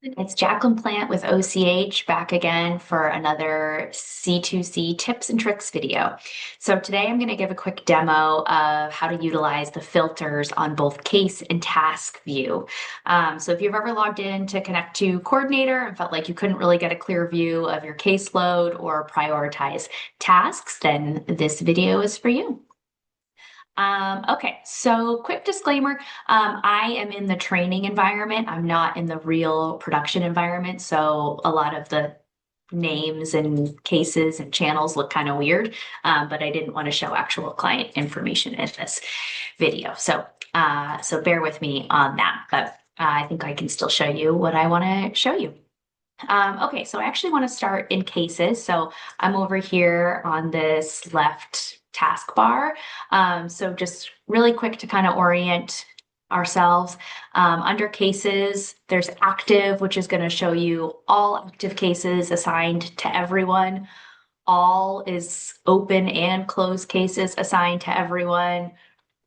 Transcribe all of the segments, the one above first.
It's Jacqueline Plant with OCH back again for another C2C tips and tricks video. So today I'm going to give a quick demo of how to utilize the filters on both case and task view. So if you've ever logged in to Connect to Coordinator and felt like you couldn't really get a clear view of your caseload or prioritize tasks, then this video is for you. Okay, so quick disclaimer. I am in the training environment. I'm not in the real production environment. So a lot of the names and cases and channels look kind of weird, but I didn't want to show actual client information in this video. So bear with me on that, but I think I can still show you what I want to show you. Okay, so I actually want to start in cases. So I'm over here on this left taskbar. So just really quick to kind of orient ourselves. Under cases, there's active, which is going to show you all active cases assigned to everyone. All is open and closed cases assigned to everyone.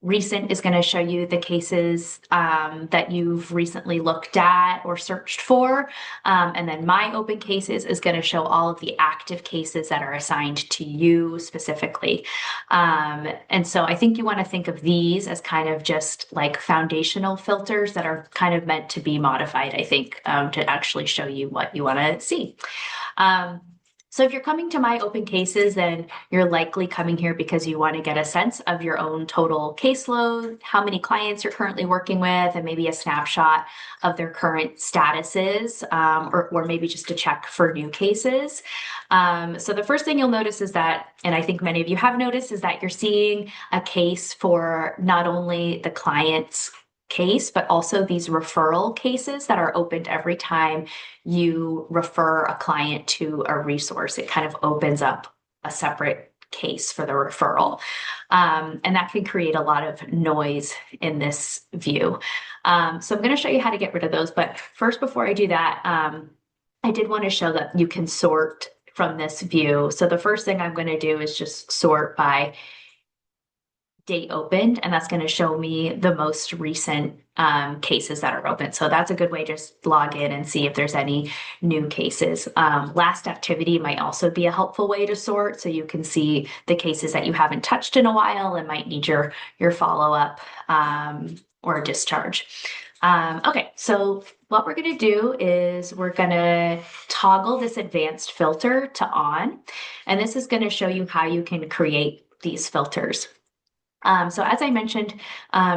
Recent is going to show you the cases that you've recently looked at or searched for. And then My Open Cases is going to show all of the active cases that are assigned to you specifically. And so I think you want to think of these as kind of just like foundational filters that are kind of meant to be modified, I think, to actually show you what you want to see. So if you're coming to My Open Cases, then you're likely coming here because you want to get a sense of your own total caseload, how many clients you're currently working with, and maybe a snapshot of their current statuses, or maybe just to check for new cases. So the first thing you'll notice is that, and I think many of you have noticed, is that you're seeing a case for not only the client's case, but also these referral cases that are opened every time you refer a client to a resource. It kind of opens up a separate case for the referral. And that can create a lot of noise in this view. So I'm going to show you how to get rid of those. But first, before I do that, I did want to show that you can sort from this view. So the first thing I'm going to do is just sort by date opened, and that's going to show me the most recent cases that are open. So that's a good way to just log in and see if there's any new cases. Last activity might also be a helpful way to sort, so you can see the cases that you haven't touched in a while and might need your follow-up or discharge. Okay, so what we're going to do is we're going to toggle this advanced filter to on, and this is going to show you how you can create these filters. So as I mentioned,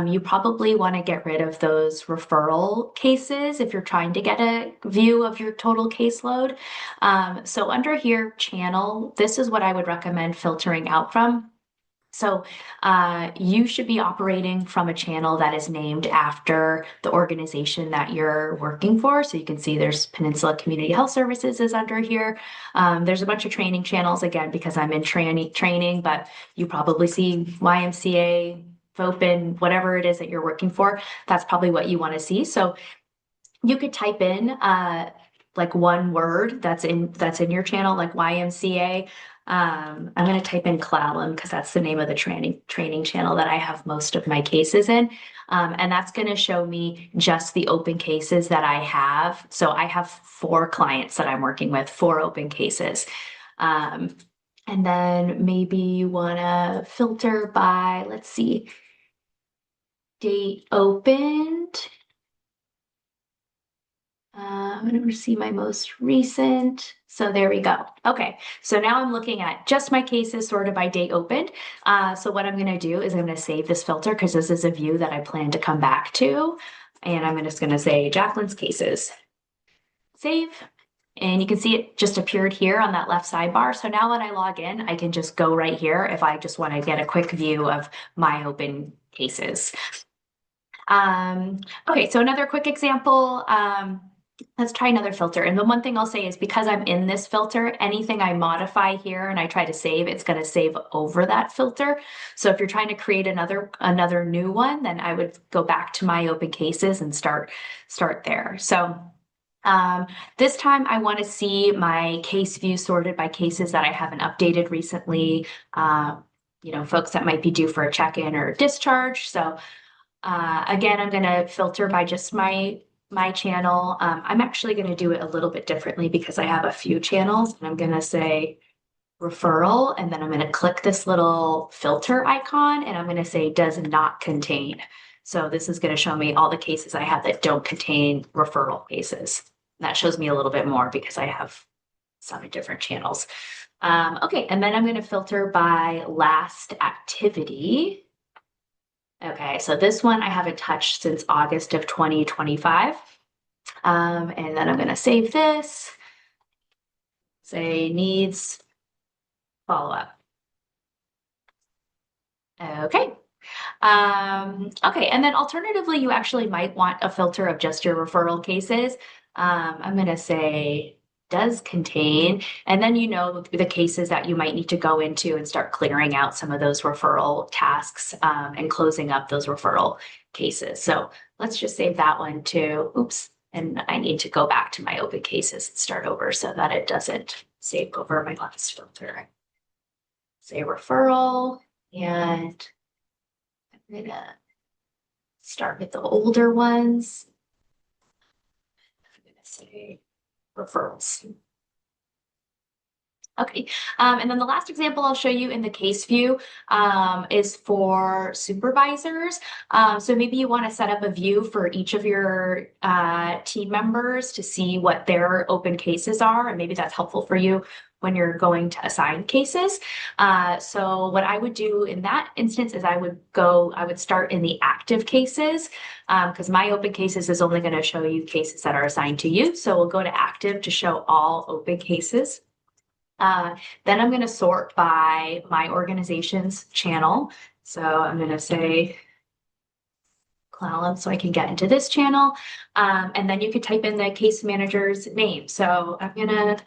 you probably want to get rid of those referral cases if you're trying to get a view of your total caseload. So under here, channel, this is what I would recommend filtering out from. So you should be operating from a channel that is named after the organization that you're working for. So you can see there's Peninsula Community Health Services is under here. There's a bunch of training channels, again, because I'm in training, but you probably see YMCA, FOPN, whatever it is that you're working for. That's probably what you want to see. So you could type in like one word that's in your channel, like YMCA. I'm going to type in Clallam because that's the name of the training channel that I have most of my cases in. And that's going to show me just the open cases that I have. So I have 4 clients that I'm working with, 4 open cases. And then maybe you want to filter by, let's see, date opened. I'm going to see my most recent. So there we go. Okay, so now I'm looking at just my cases sorted by date opened. So what I'm going to do is I'm going to save this filter because this is a view that I plan to come back to. And I'm just going to say Jacqueline's cases. Save. And you can see it just appeared here on that left sidebar. So now when I log in, I can just go right here if I just want to get a quick view of my open cases. Okay, so another quick example. Let's try another filter. And the one thing I'll say is because I'm in this filter, anything I modify here and I try to save, it's going to save over that filter. So if you're trying to create another new one, then I would go back to My Open Cases and start there. So this time I want to see my case view sorted by cases that I haven't updated recently. Folks that might be due for a check-in or discharge. So again, I'm going to filter by just my my channel, I'm actually going to do it a little bit differently because I have a few channels, and I'm going to say referral, and then I'm going to click this little filter icon, and I'm going to say does not contain. So this is going to show me all the cases I have that don't contain referral cases. That shows me a little bit more because I have some different channels. Okay, and then I'm going to filter by last activity. Okay, so this one I haven't touched since August of 2025. And then I'm going to save this, say needs follow-up. Okay. Okay, and then alternatively, you actually might want a filter of just your referral cases. I'm going to say does contain, and then you know the cases that you might need to go into and start clearing out some of those referral tasks and closing up those referral cases. So let's just save that one too. Oops, and I need to go back to my open cases and start over so that it doesn't save over my last filter. Say referral, and I'm gonna start with the older ones. I'm gonna say referrals. Okay, and then the last example I'll show you in the case view is for supervisors. So maybe you want to set up a view for each of your team members to see what their open cases are, and maybe that's helpful for you when you're going to assign cases. So what I would do in that instance is I would start in the active cases because my open cases is only going to show you cases that are assigned to you. So we'll go to active to show all open cases. Then I'm going to sort by my organization's channel. So I'm going to say Clallam so I can get into this channel. And then you could type in the case manager's name. So I'm going to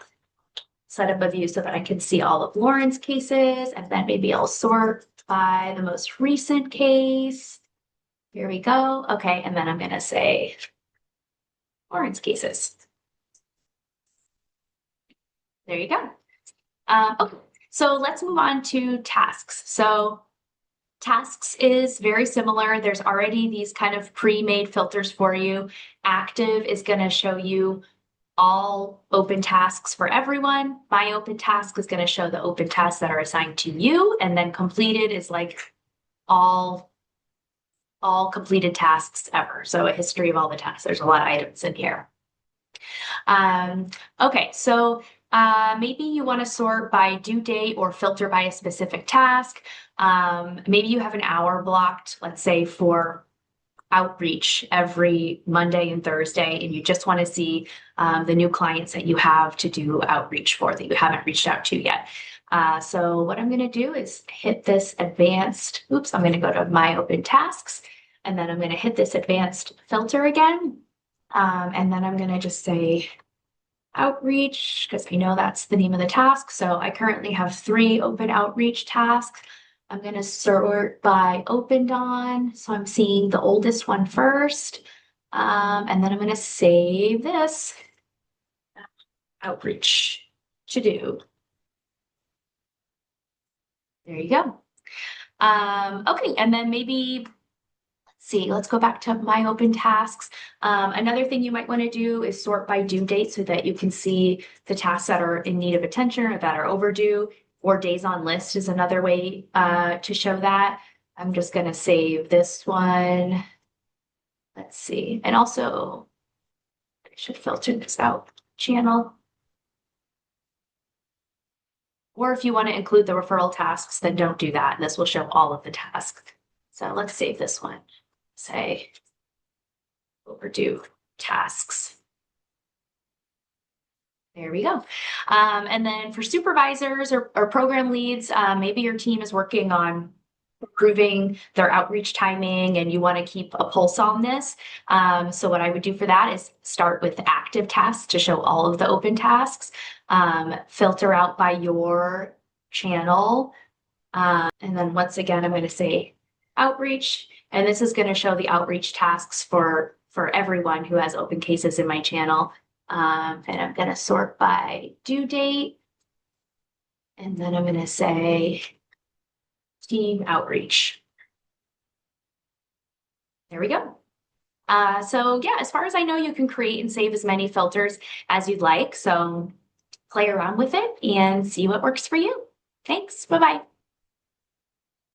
set up a view so that I can see all of Lauren's cases, and then maybe I'll sort by the most recent case. Here we go. Okay, and then I'm going to say Lauren's cases. There you go. Okay, so let's move on to tasks. So tasks is very similar. There's already these kind of pre-made filters for you. Active is going to show you all open tasks for everyone. My open task is going to show the open tasks that are assigned to you, and then completed is like all completed tasks ever. So a history of all the tasks. There's a lot of items in here. Okay, so maybe you want to sort by due date or filter by a specific task. Maybe you have an hour blocked, let's say, for outreach every Monday and Thursday, and you just want to see the new clients that you have to do outreach for that you haven't reached out to yet. So what I'm going to do is hit this advanced, oops, I'm going to go to my open tasks, and then I'm going to hit this advanced filter again. And then I'm going to just say outreach because I know that's the name of the task. So I currently have 3 open outreach tasks. I'm going to sort by opened on. So I'm seeing the oldest one first. And then I'm going to save this outreach to do. There you go. Okay, and then maybe see, let's go back to my open tasks. Another thing you might want to do is sort by due date so that you can see the tasks that are in need of attention or that are overdue, or days on list is another way to show that. I'm just going to save this one. Let's see. And also, I should filter this out channel. Or if you want to include the referral tasks, then don't do that. This will show all of the tasks. So let's save this one. Say overdue tasks. There we go. And then for supervisors or program leads, maybe your team is working on improving their outreach timing and you want to keep a pulse on this. So what I would do for that is start with active tasks to show all of the open tasks, filter out by your channel. And then once again, I'm going to say outreach, and this is going to show the outreach tasks for everyone who has open cases in my channel. And I'm going to sort by due date. And then I'm going to say team outreach. There we go. So yeah, as far as I know, you can create and save as many filters as you'd like. So play around with it and see what works for you. Thanks. Bye-bye.